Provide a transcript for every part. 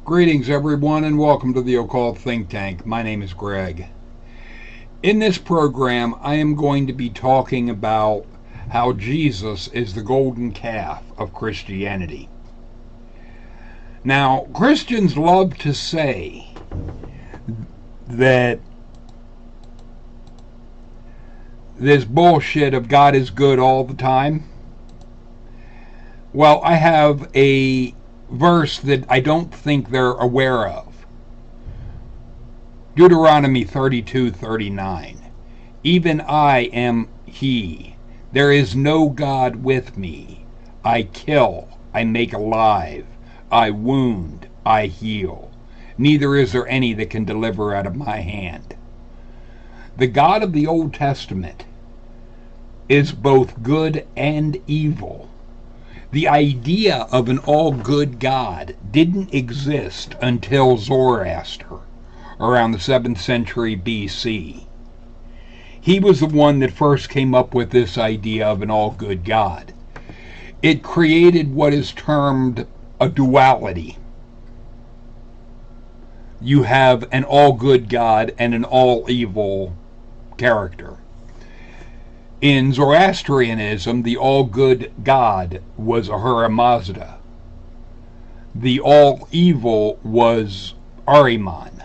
Greetings, everyone, and welcome to the Occult Think Tank. My name is Greg. In this program, I am going to be talking about how Jesus is the golden calf of Christianity. Now, Christians love to say that this bullshit of God is good all the time. Well, I have a verse that I don't think they're aware of. Deuteronomy 32:39. Even I am he. There is no God with me. I kill, I make alive, I wound, I heal. Neither is there any that can deliver out of my hand. The God of the Old Testament is both good and evil. The idea of an all-good God didn't exist until Zoroaster, around the 7th century BC. He was the one that first came up with this idea of an all-good God. It created what is termed a duality. You have an all-good God and an all-evil character. In Zoroastrianism, the all-good God was Ahura Mazda. The all-evil was Ahriman.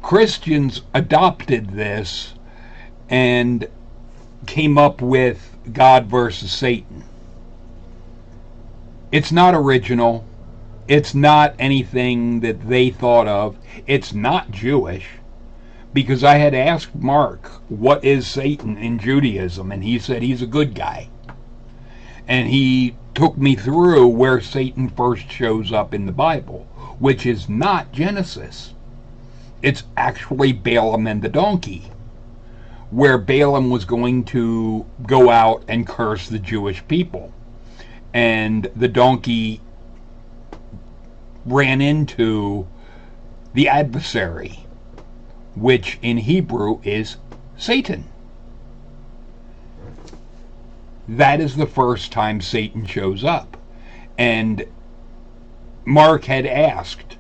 Christians adopted this and came up with God versus Satan. It's not original. It's not anything that they thought of. It's not Jewish. Because I had asked Mark, what is Satan in Judaism? And he said he's a good guy. And he took me through where Satan first shows up in the Bible, which is not Genesis. It's actually Balaam and the donkey, where Balaam was going to go out and curse the Jewish people. And the donkey ran into the adversary, which in Hebrew is Satan. That is the first time Satan shows up. And Mark had asked,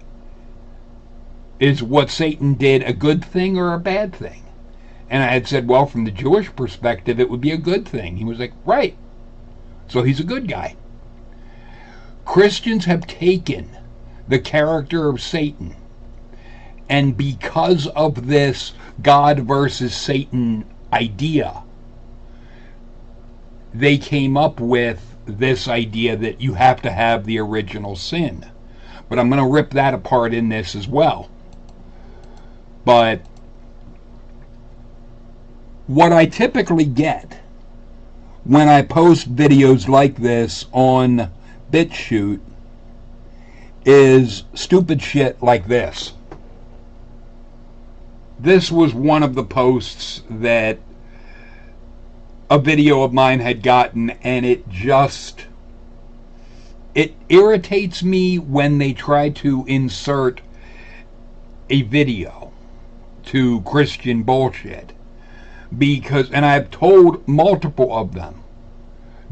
is what Satan did a good thing or a bad thing? And I had said, well, from the Jewish perspective, it would be a good thing. He was like, right. So he's a good guy. Christians have taken the character of Satan, and because of this God versus Satan idea, they came up with this idea that you have to have the original sin. But I'm going to rip that apart in this as well. But what I typically get when I post videos like this on BitChute is stupid shit like this. This was one of the posts that a video of mine had gotten, and it irritates me when they try to insert a video to Christian bullshit. And I've told multiple of them,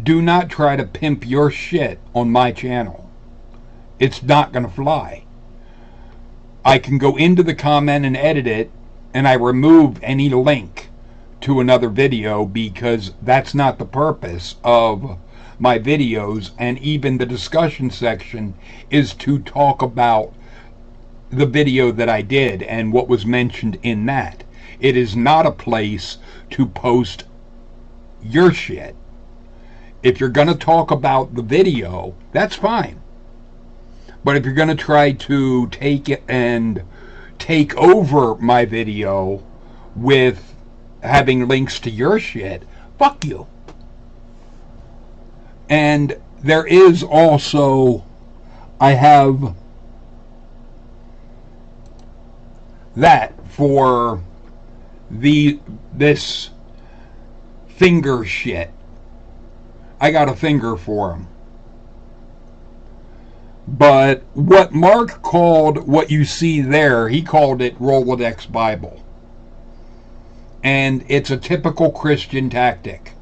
do not try to pimp your shit on my channel. It's not going to fly. I can go into the comment and edit it, and I remove any link to another video because that's not the purpose of my videos. And even the discussion section is to talk about the video that I did and what was mentioned in that. It is not a place to post your shit. If you're going to talk about the video, that's fine. But if you're going to try to take it and take over my video with having links to your shit, fuck you. And there is also, I have that for this finger shit. I got a finger for him. But what Mark called what you see there, he called it Rolodex Bible. And it's a typical Christian tactic.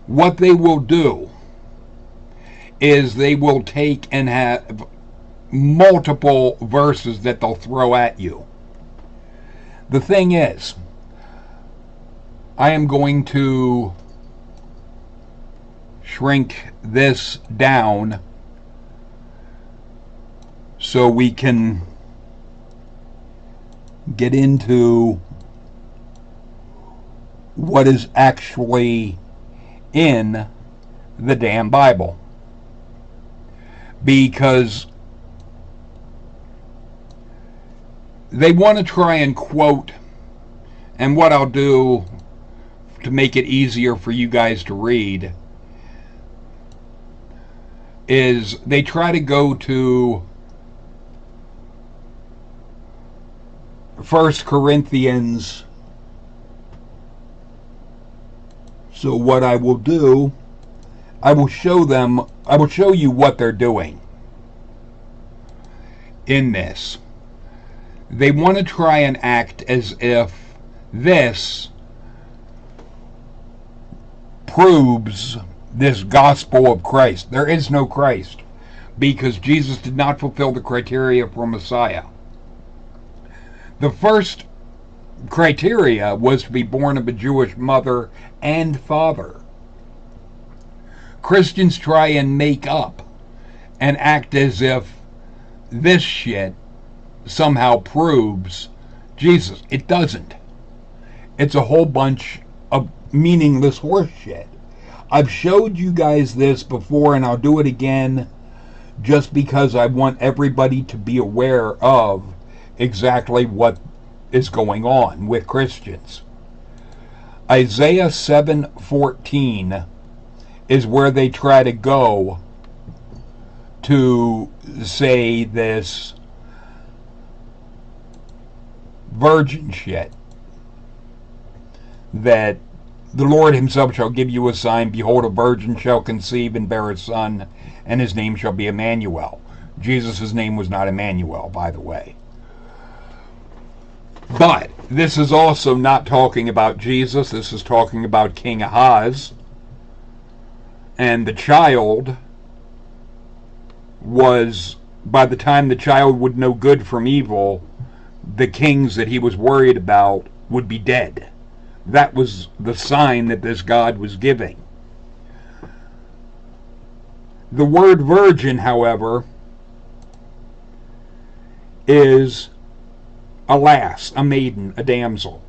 What they will do is they will take and have multiple verses that they'll throw at you. The thing is, I am going to shrink this down so we can get into what is actually in the damn Bible. Because they want to try and quote, and what I'll do to make it easier for you guys to read is they try to go to 1 Corinthians. So what I will do, I will show you what they're doing in this. They want to try and act as if this proves this gospel of Christ. There is no Christ, because Jesus did not fulfill the criteria for Messiah. The first criteria was to be born of a Jewish mother and father. Christians try and make up and act as if this shit somehow proves Jesus. It doesn't. It's a whole bunch of meaningless horse shit. I've showed you guys this before, and I'll do it again just because I want everybody to be aware of exactly what is going on with Christians. Isaiah 7:14 is where they try to go to say this virgin shit, that the Lord himself shall give you a sign. Behold, a virgin shall conceive and bear a son, and his name shall be Emmanuel. Jesus' name was not Emmanuel, by the way. But this is also not talking about Jesus. This is talking about King Ahaz. And the child was, by the time the child would know good from evil, the kings that he was worried about would be dead. That was the sign that this God was giving. The word virgin, however, is a lass, a maiden, a damsel.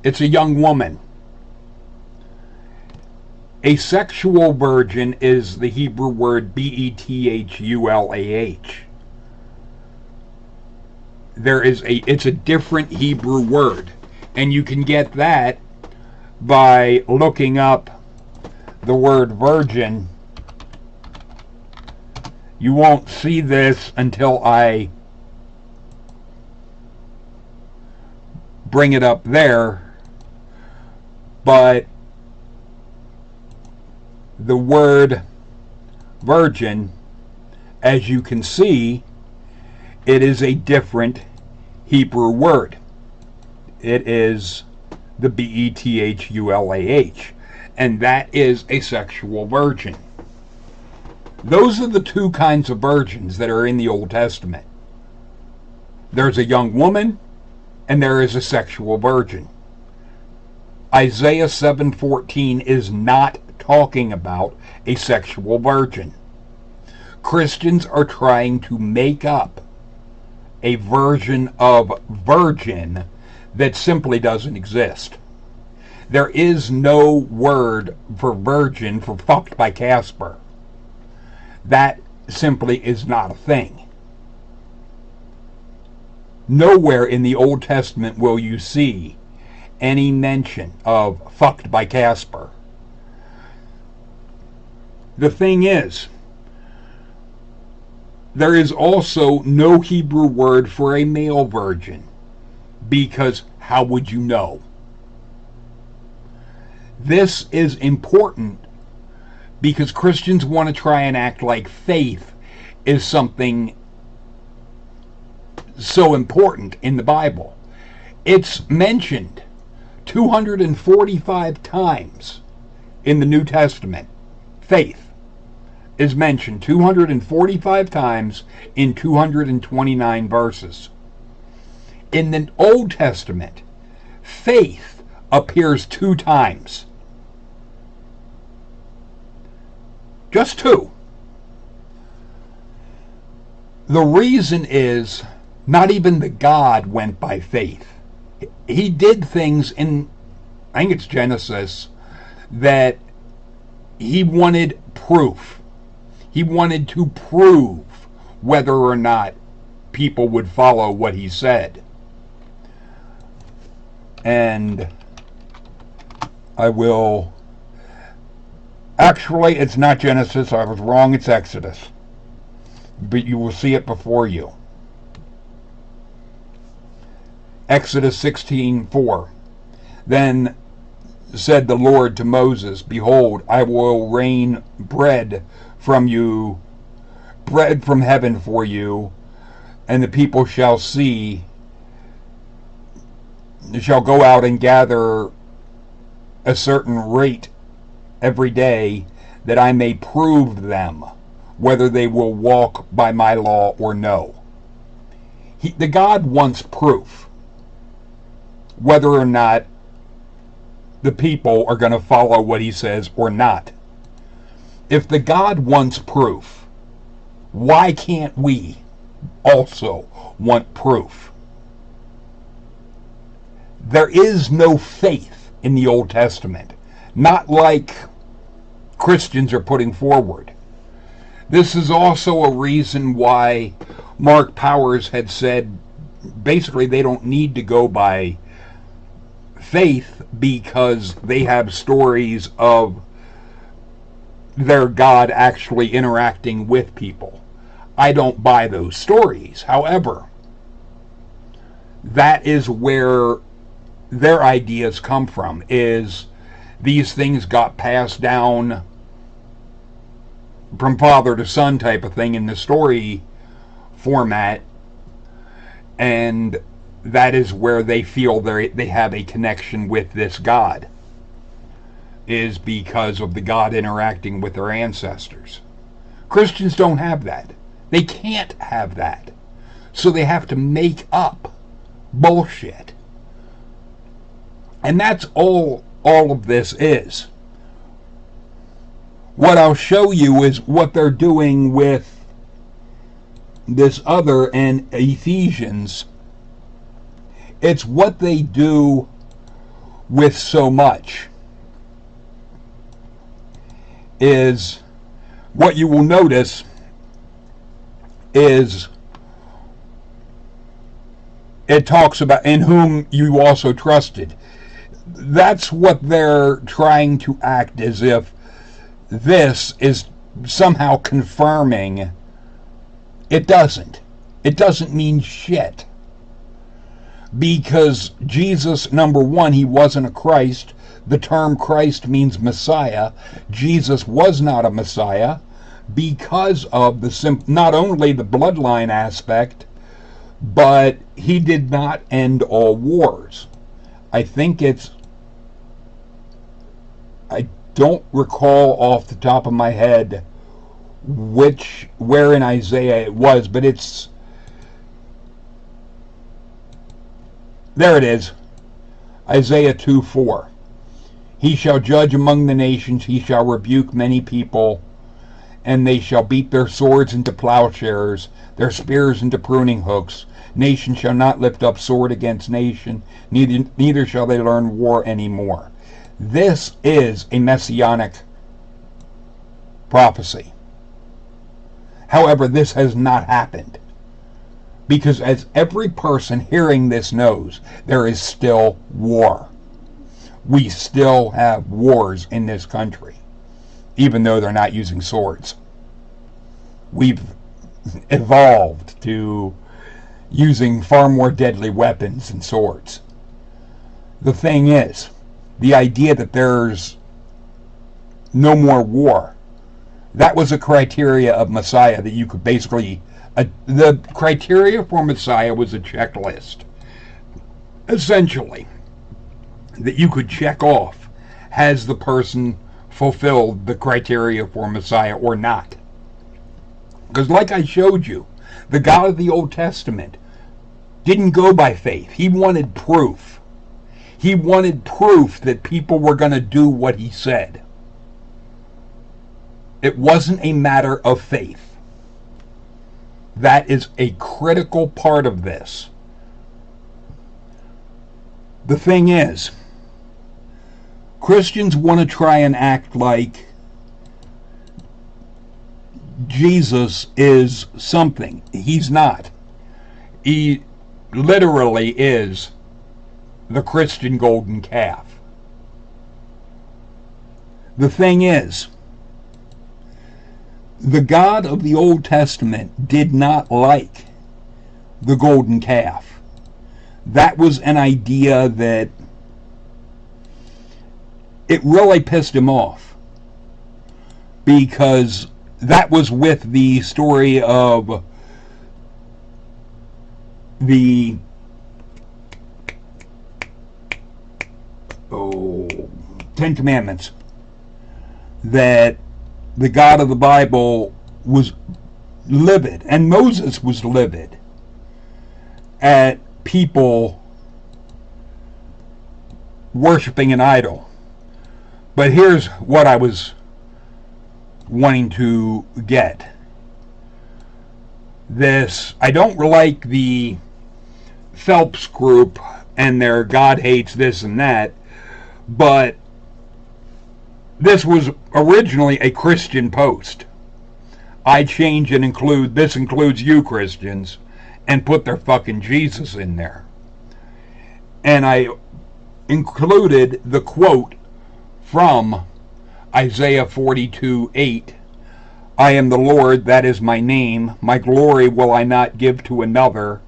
It's a young woman. A sexual virgin is the Hebrew word bethulah. It's a different Hebrew word, and you can get that by looking up the word virgin. You won't see this until I bring it up there, but the word virgin, as you can see, it is a different Hebrew word. It is the bethulah, and that is a sexual virgin. Those are the two kinds of virgins that are in the Old Testament. There's a young woman, and there is a sexual virgin. Isaiah 7:14 is not talking about a sexual virgin. Christians are trying to make up a version of virgin that simply doesn't exist. There is no word for virgin for fucked by Casper. That simply is not a thing. Nowhere in the Old Testament will you see any mention of fucked by Casper. The thing is, there is also no Hebrew word for a male virgin, because how would you know? This is important because Christians want to try and act like faith is something so important in the Bible. It's mentioned 245 times in the New Testament. Faith is mentioned 245 times in 229 verses. In the Old Testament, faith appears 2 times. Just 2. The reason is not even the God went by faith. He did things in, I think it's Genesis, that he wanted proof. He wanted to prove whether or not people would follow what he said. And I will... Actually, it's not Genesis. I was wrong. It's Exodus. But you will see it before you. Exodus 16:4. Then said the Lord to Moses, behold, I will rain bread from heaven for you, and the people shall go out and gather a certain rate every day, that I may prove them whether they will walk by my law or no. The God wants proof whether or not the people are going to follow what he says or not. If the God wants proof, why can't we also want proof? There is no faith in the Old Testament, not like Christians are putting forward. This is also a reason why Mark Powers had said basically they don't need to go by faith, because they have stories of their God actually interacting with people. I don't buy those stories. However, that is where their ideas come from, is these things got passed down from father to son type of thing in the story format, and that is where they feel they have a connection with this God, is because of the God interacting with their ancestors. Christians don't have that. They can't have that. So they have to make up bullshit. And that's all of this is. What I'll show you is what they're doing with this other in Ephesians. It's what they do with so much. Is what you will notice is it talks about in whom you also trusted. That's what they're trying to act as if this is somehow confirming. It doesn't. It doesn't mean shit. Because Jesus, number one, he wasn't a Christ. The term Christ means Messiah. Jesus was not a Messiah because of not only the bloodline aspect, but he did not end all wars. I don't recall off the top of my head where in Isaiah it was, but there it is. Isaiah 2:4. He shall judge among the nations, he shall rebuke many people, and they shall beat their swords into plowshares, their spears into pruning hooks. Nation shall not lift up sword against nation, neither shall they learn war anymore. This is a messianic prophecy. However, this has not happened. Because as every person hearing this knows, there is still war. We still have wars in this country, even though they're not using swords. We've evolved to using far more deadly weapons than swords. The thing is, the idea that there's no more war, that was a criteria of Messiah that you could basically... the criteria for Messiah was a checklist, essentially, that you could check off. Has the person fulfilled the criteria for Messiah or not? Because like I showed you, the God of the Old Testament didn't go by faith. He wanted proof. He wanted proof that people were going to do what he said. It wasn't a matter of faith. That is a critical part of this. The thing is, Christians want to try and act like Jesus is something. He's not. He literally is the Christian golden calf. The thing is, the God of the Old Testament did not like the golden calf. That was an idea that it really pissed him off, because that was with the story of the Ten Commandments, that the God of the Bible was livid, and Moses was livid at people worshiping an idol. But here's what I was wanting to get. This, I don't like the Phelps group and their God hates this and that, but this was originally a Christian post. I change and include, this includes you Christians, and put their fucking Jesus in there. And I included the quote from Isaiah 42:8. I am the Lord, that is my name. My glory will I not give to another,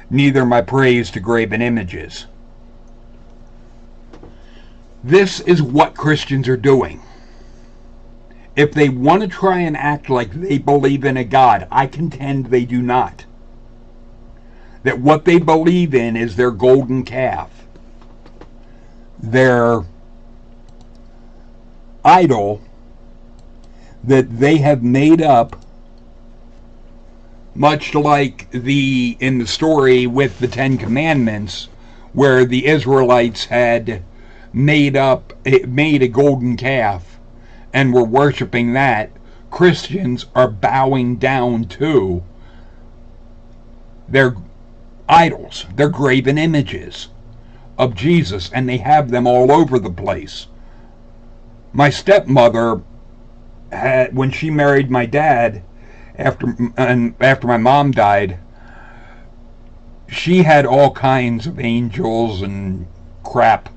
neither my praise to graven images. This is what Christians are doing. If they want to try and act like they believe in a God, I contend they do not. That what they believe in is their golden calf, their idol that they have made up, much like in the story with the Ten Commandments, where the Israelites had made a golden calf and were worshiping that. Christians are bowing down to their idols, their graven images of Jesus, and they have them all over the place. My stepmother had, when she married my dad, after my mom died, she had all kinds of angels and crap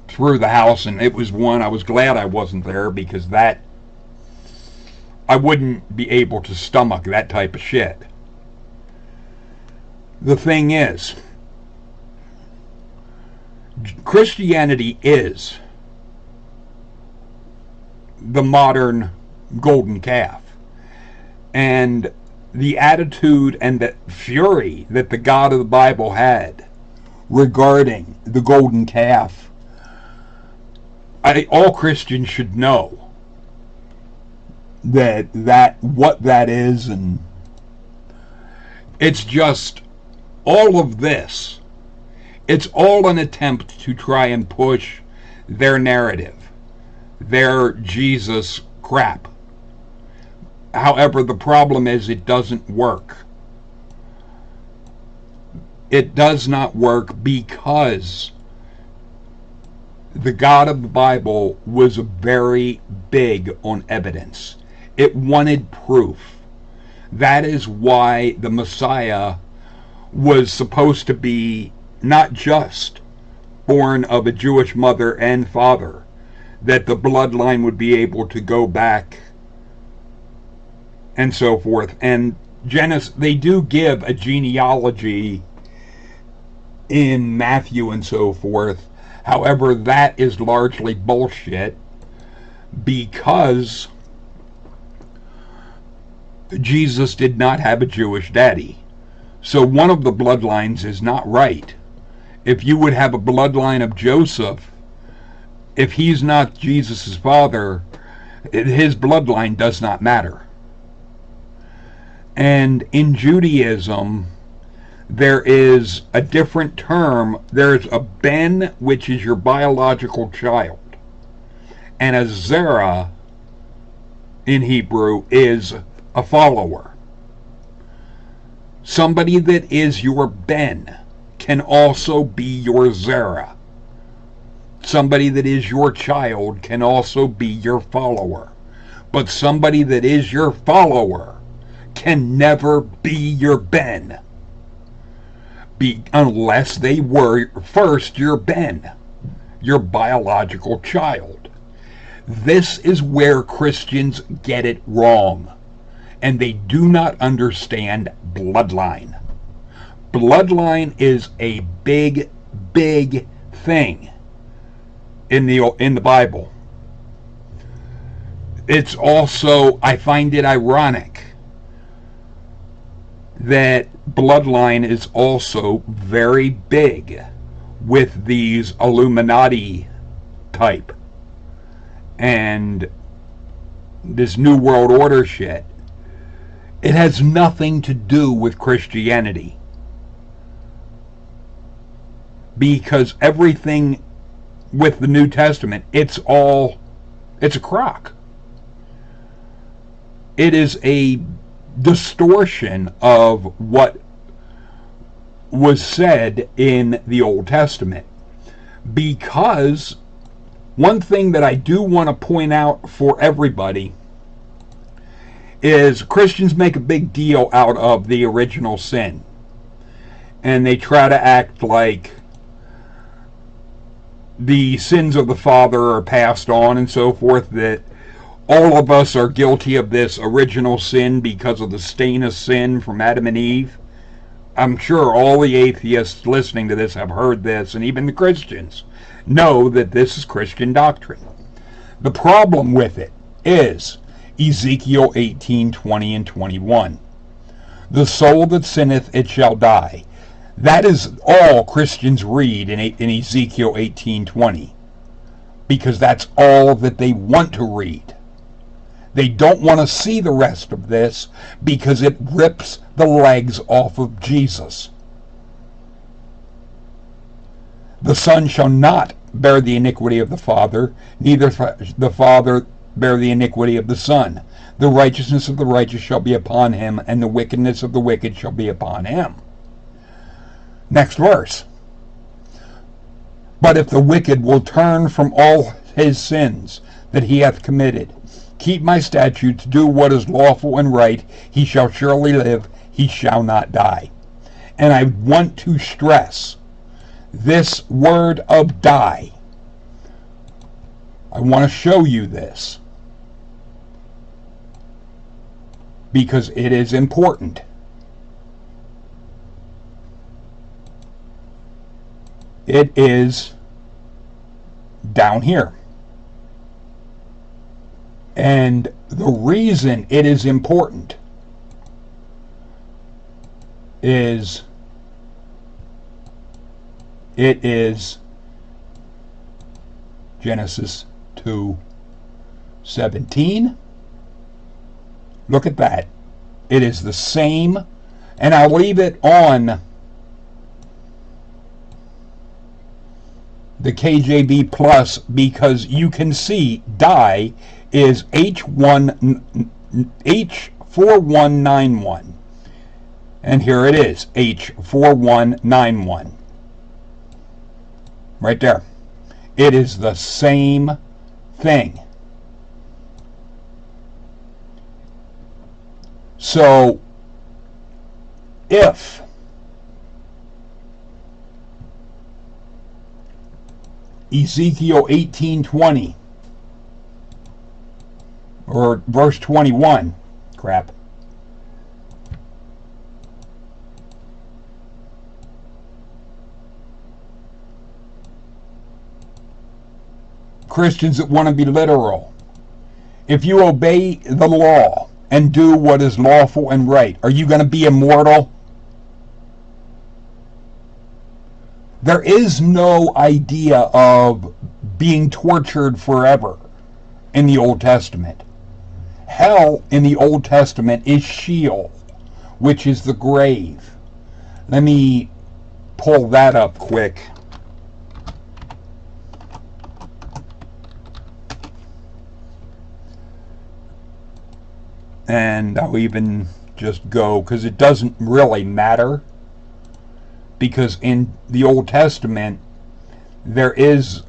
through the house, and it was one I was glad I wasn't there, because that I wouldn't be able to stomach that type of shit. The thing is, Christianity is the modern golden calf, and the attitude and the fury that the God of the Bible had regarding the golden calf, all Christians should know that what that is. And it's just all of this, it's all an attempt to try and push their narrative, their Jesus crap. However, the problem is it doesn't work. It does not work because the God of the Bible was very big on evidence. It wanted proof. That is why the Messiah was supposed to be not just born of a Jewish mother and father, that the bloodline would be able to go back and so forth. And they do give a genealogy in Matthew and so forth. However, that is largely bullshit, because Jesus did not have a Jewish daddy. So one of the bloodlines is not right. If you would have a bloodline of Joseph, if he's not Jesus' father, his bloodline does not matter. And in Judaism, there is a different term. There's a ben, which is your biological child. And a zera, in Hebrew, is a follower. Somebody that is your ben can also be your zera. Somebody that is your child can also be your follower. But somebody that is your follower can never be your ben, unless they were first your ben, your biological child. This is where Christians get it wrong, and they do not understand bloodline. Bloodline is a big, big thing in the Bible. It's also, I find it ironic that bloodline is also very big with these Illuminati type and this New World Order shit. It has nothing to do with Christianity, because everything with the New Testament, it's a crock. It is a distortion of what was said in the Old Testament. Because one thing that I do want to point out for everybody is Christians make a big deal out of the original sin. And they try to act like the sins of the father are passed on and so forth, that all of us are guilty of this original sin because of the stain of sin from Adam and Eve. I'm sure all the atheists listening to this have heard this, and even the Christians know that this is Christian doctrine. The problem with it is Ezekiel 18:20 and 21. The soul that sinneth, it shall die. That is all Christians read in Ezekiel 18:20, because that's all that they want to read. They don't want to see the rest of this because it rips the legs off of Jesus. The Son shall not bear the iniquity of the Father, neither the Father bear the iniquity of the Son. The righteousness of the righteous shall be upon him, and the wickedness of the wicked shall be upon him. Next verse. But if the wicked will turn from all his sins that he hath committed, keep my statutes, do what is lawful and right, he shall surely live, he shall not die. And I want to stress this word of die. I want to show you this because it is important. It is down here. And the reason it is important is it is Genesis 2:17. Look at that. It is the same, and I'll leave it on the KJV Plus because you can see die is H4191. And here it is, H4191. Right there. It is the same thing. So, if Ezekiel 18:20 or verse 21, crap, Christians that want to be literal, if you obey the law and do what is lawful and right, are you going to be immortal? There is no idea of being tortured forever in the Old Testament. Hell in the Old Testament is Sheol, which is the grave. Let me pull that up quick. And I'll even just go, because it doesn't really matter, because in the Old Testament there is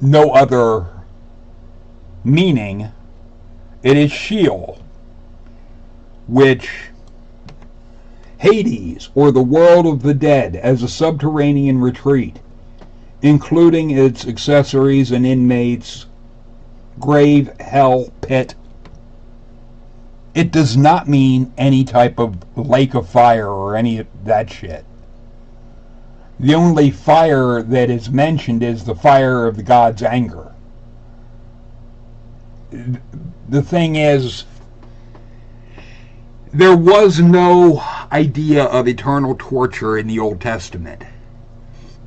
no other meaning. It is Sheol, which Hades, or the world of the dead, as a subterranean retreat, including its accessories and inmates, grave, hell, pit. It does not mean any type of lake of fire or any of that shit. The only fire that is mentioned is the fire of God's anger. The thing is, there was no idea of eternal torture in the Old Testament.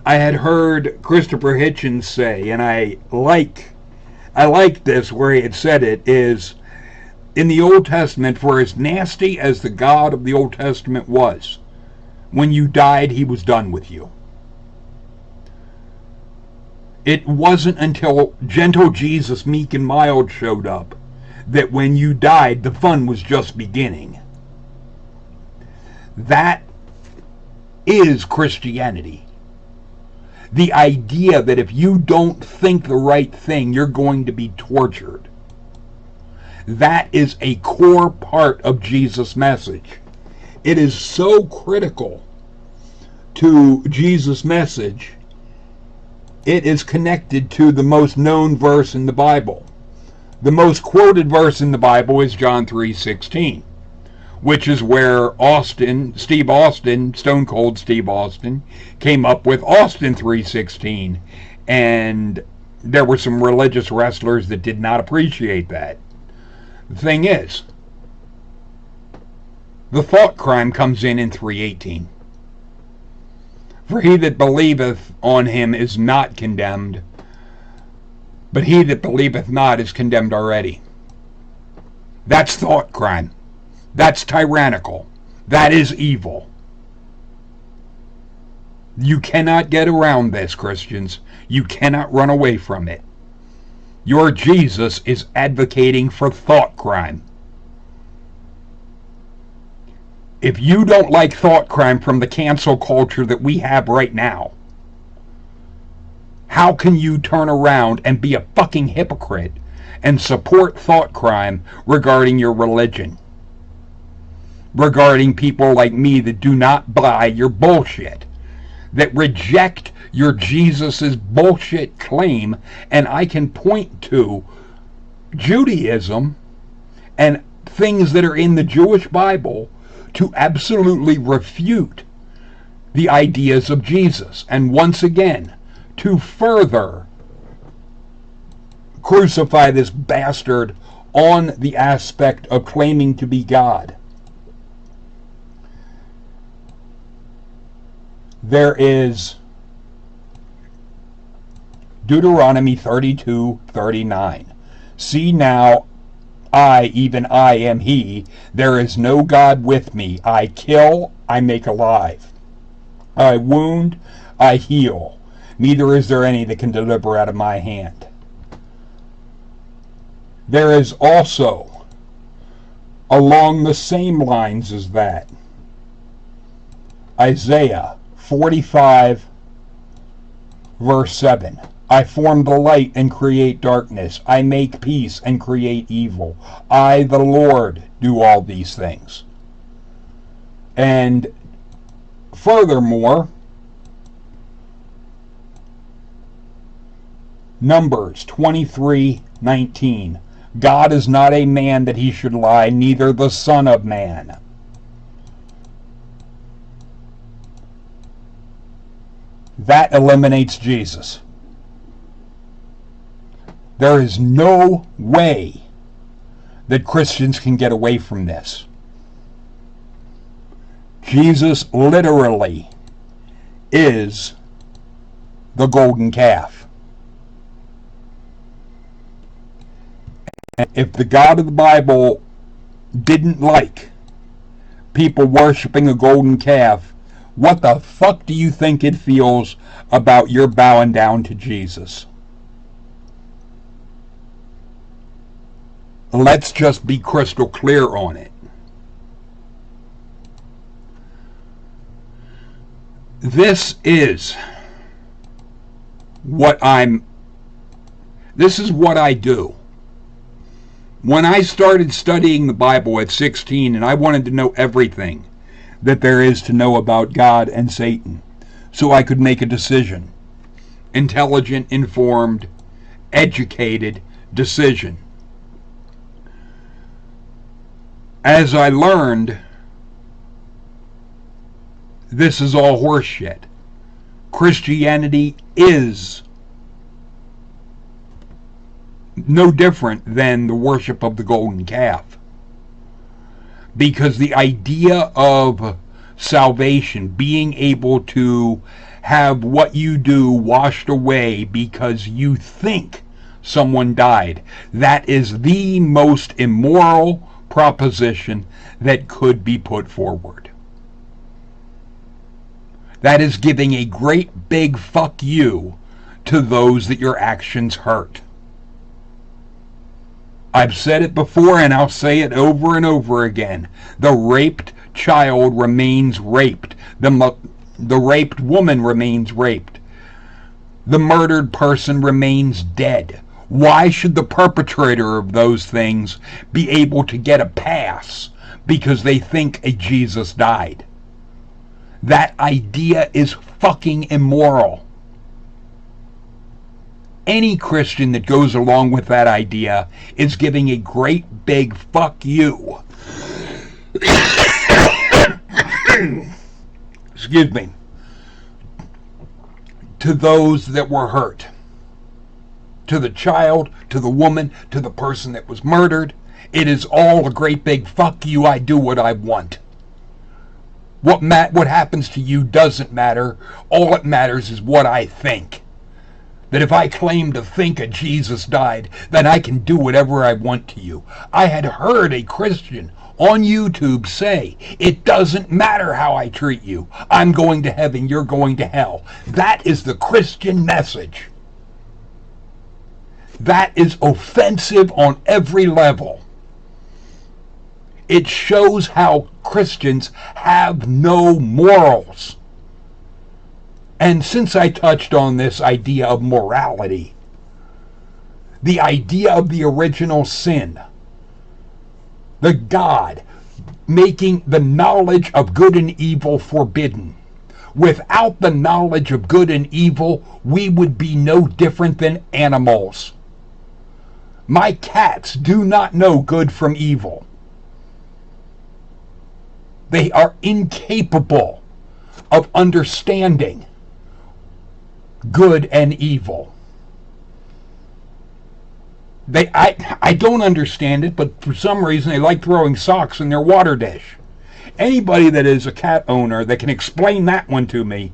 I had heard Christopher Hitchens say, and I like this where he had said it, is in the Old Testament, for as nasty as the God of the Old Testament was, when you died, he was done with you. It wasn't until gentle Jesus, meek and mild, showed up that when you died, the fun was just beginning. That is Christianity. The idea that if you don't think the right thing, you're going to be tortured. That is a core part of Jesus' message. It is so critical to Jesus' message, it is connected to the most known verse in the Bible. The most quoted verse in the Bible is John 3:16, which is where Steve Austin, Stone Cold Steve Austin, came up with Austin 3:16. And there were some religious wrestlers that did not appreciate that. The thing is, the thought crime comes in 3:18. For he that believeth on him is not condemned, but he that believeth not is condemned already. That's thought crime. That's tyrannical. That is evil. You cannot get around this, Christians. You cannot run away from it. Your Jesus is advocating for thought crime. If you don't like thought crime from the cancel culture that we have right now, how can you turn around and be a fucking hypocrite and support thought crime regarding your religion? Regarding people like me that do not buy your bullshit, that reject your Jesus's bullshit claim. And I can point to Judaism and things that are in the Jewish Bible to absolutely refute the ideas of Jesus, and once again to further crucify this bastard on the aspect of claiming to be God. There is Deuteronomy 32:39. See now, I, even I, am he. There is no God with me. I kill, I make alive. I wound, I heal. Neither is there any that can deliver out of my hand. There is also, along the same lines as that, Isaiah 45, verse 7. I form the light and create darkness. I make peace and create evil. I, the Lord, do all these things. And furthermore, Numbers 23:19. God is not a man that he should lie, neither the Son of Man. That eliminates Jesus. There is no way that Christians can get away from this. Jesus literally is the golden calf. And if the God of the Bible didn't like people worshiping a golden calf, what the fuck do you think it feels about your bowing down to Jesus? Let's just be crystal clear on it. This is what I do. When I started studying the Bible at 16 and I wanted to know everything that there is to know about God and Satan so I could make a decision. Intelligent, informed, educated decision. As I learned, this is all horseshit. Christianity is no different than the worship of the golden calf. Because the idea of salvation, being able to have what you do washed away because you think someone died, that is the most immoral proposition that could be put forward. That is giving a great big fuck you to those that your actions hurt. I've said it before and I'll say it over and over again. The raped child remains raped. The raped woman remains raped. The murdered person remains dead. Why should the perpetrator of those things be able to get a pass because they think a Jesus died? That idea is fucking immoral. Any Christian that goes along with that idea is giving a great big fuck you. Excuse me. To those that were hurt. To the child, to the woman, to the person that was murdered. It is all a great big fuck you, I do what I want. What happens to you doesn't matter. All that matters is what I think. That if I claim to think a Jesus died, then I can do whatever I want to you. I had heard a Christian on YouTube say, it doesn't matter how I treat you. I'm going to heaven, you're going to hell. That is the Christian message. That is offensive on every level. It shows how Christians have no morals. And since I touched on this idea of morality, the idea of the original sin, the God making the knowledge of good and evil forbidden. Without the knowledge of good and evil, we would be no different than animals. My cats do not know good from evil. They are incapable of understanding good and evil. I don't understand it, but for some reason they like throwing socks in their water dish. Anybody that is a cat owner that can explain that one to me,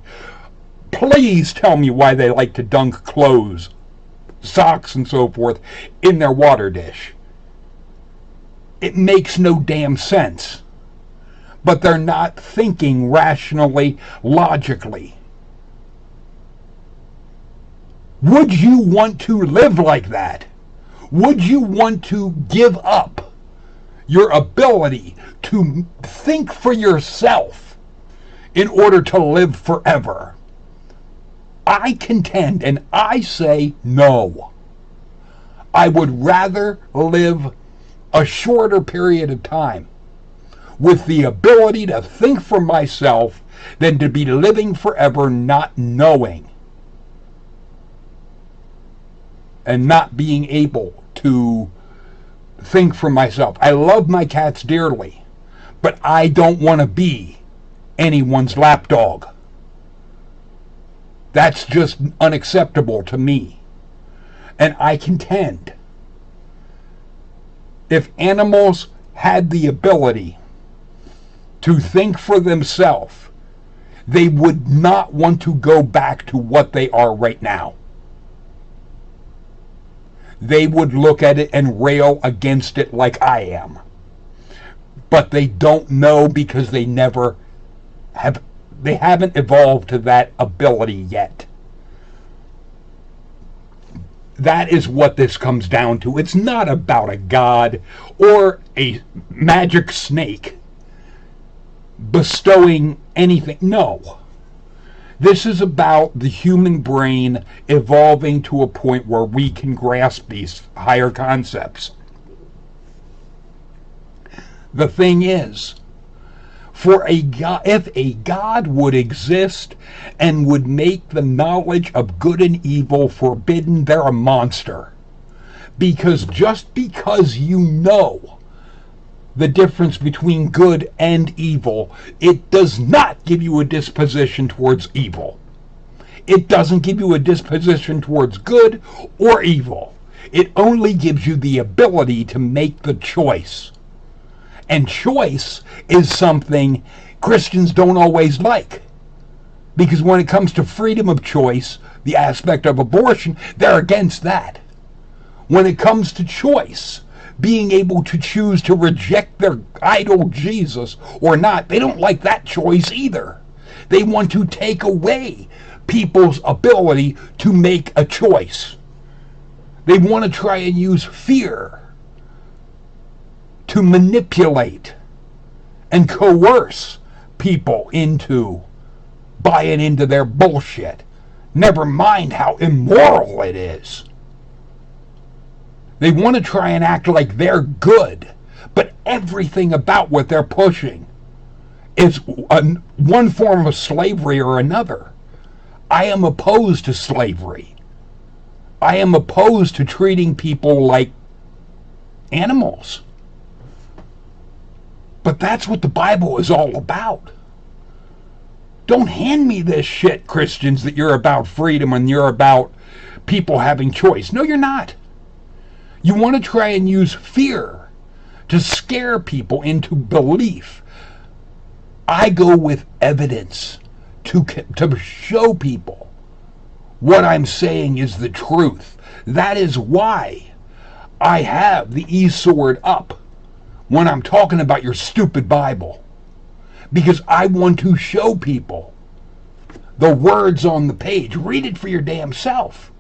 please tell me why they like to dunk clothes, socks and so forth in their water dish. It makes no damn sense. But they're not thinking rationally, logically. Would you want to live like that? Would you want to give up your ability to think for yourself in order to live forever? I contend and I say no. I would rather live a shorter period of time with the ability to think for myself than to be living forever not knowing and not being able to think for myself. I love my cats dearly, but I don't want to be anyone's lapdog. That's just unacceptable to me. And I contend, if animals had the ability to think for themselves, they would not want to go back to what they are right now. They would look at it and rail against it like I am. but they don't know because they never have, they haven't evolved to that ability yet. That is what this comes down to. It's not about a god or a magic snake bestowing anything. No. This is about the human brain evolving to a point where we can grasp these higher concepts. The thing is, if a God would exist and would make the knowledge of good and evil forbidden, they're a monster. Because just because you know the difference between good and evil, it does not give you a disposition towards evil. It doesn't give you a disposition towards good or evil. It only gives you the ability to make the choice. And choice is something Christians don't always like. Because when it comes to freedom of choice, the aspect of abortion, they're against that. When it comes to choice, being able to choose to reject their idol Jesus or not, they don't like that choice either. They want to take away people's ability to make a choice. They want to try and use fear to manipulate and coerce people into buying into their bullshit. Never mind how immoral it is. They want to try and act like they're good, but everything about what they're pushing is one form of slavery or another. I am opposed to slavery. I am opposed to treating people like animals. But that's what the Bible is all about. Don't hand me this shit, Christians, that you're about freedom and you're about people having choice. No, you're not. You want to try and use fear to scare people into belief. I go with evidence to show people what I'm saying is the truth. That is why I have the e-sword up when I'm talking about your stupid Bible. Because I want to show people the words on the page. Read it for your damn self.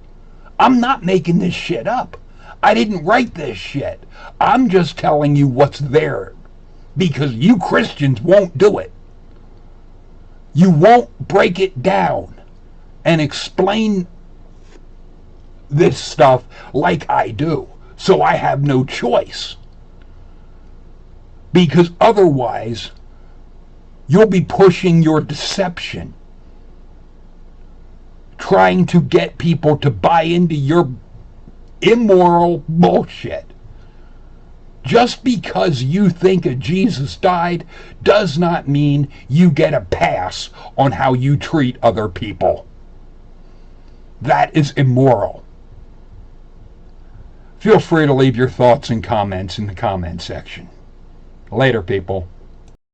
I'm not making this shit up. I didn't write this shit. I'm just telling you what's there. Because you Christians won't do it. You won't break it down and explain this stuff like I do. So I have no choice. Because otherwise, you'll be pushing your deception, trying to get people to buy into your immoral bullshit. Just because you think a Jesus died does not mean you get a pass on how you treat other people. That is immoral. Feel free to leave your thoughts and comments in the comment section. Later, people.